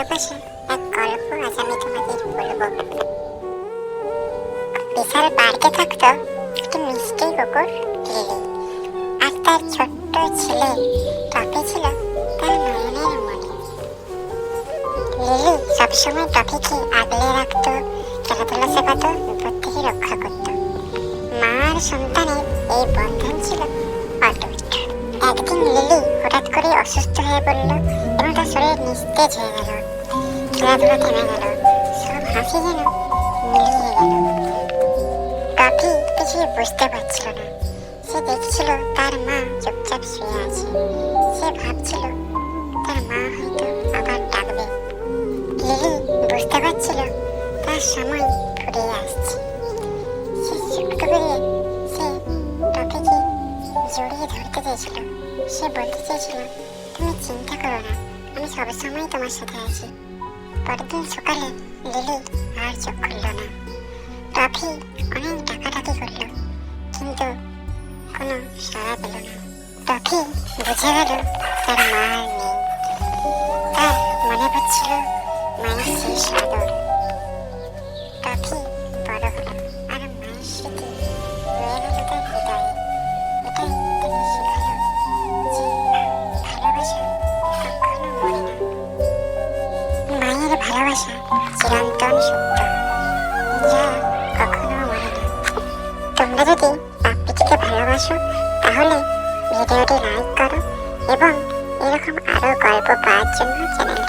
ভালোবাসা এক গল্প আজ আমি তোমাদের বলবো। বিশাল পার্কে থাকতো একটি মিষ্টি কুকুর লিলি, আর তার ছোট্ট ছেলে টফি ছিল তার নয়নের মণি। লিলি সবসময় টফিকে আগলে রাখতো, খেলাধুলা শেখাতো, বিপদ থেকে রক্ষা করত। মা আর সন্তানের এই বন্ধন ছিল অটুট। একদিন লিলি হঠাৎ করে অসুস্থ হয়ে পড়ল এবং তার শরীর নিস্তেজ হয়ে গেল। খেলাধুলা থেমে গেল, সব হাসি যেন মিলিয়ে গেল। টফি কিছুই বুঝতে পারছিল না। সে দেখছিল তার মা চুপচাপ শুয়ে আছে। সে ভাবছিল তার মা হয়তো আবার ডাকবে। লিলি বুঝতে পারছিল তার সময় ফুরিয়ে আসছে। সে চুপকে বেরিয়ে সে টফিকে জড়িয়ে ধরতে চেয়েছিল। সে বলতে চেয়েছিল, তুমি চিন্তা করো না, আমি সবসময় তোমার সাথে আছি। পরের দিন সকালে লিলি আর চোখ খুলল না। টফি অনেক ডাকাডাকি করল, কিন্তু কোনো সাড়া পেল না। টফি বুঝে গেল তার মা আর নেই। তার মনে পড়ছিল মায়ের শেষ আদর। টফি বড় হলো আর মায়ের স্মৃতি রয়ে গেল তার হৃদয়ে। এটাই তাকে শেখালো যে ভালোবাসা কখনো মরে না। মায়ের ভালোবাসা চিরন্তন সত্য, যা কখনো মরে না। তোমরা যদি পাপ্পিটিকে ভালোবাসো তাহলে ভিডিওটি লাইক করো এবং এরকম আরো গল্প পাওয়ার জন্য চ্যানেল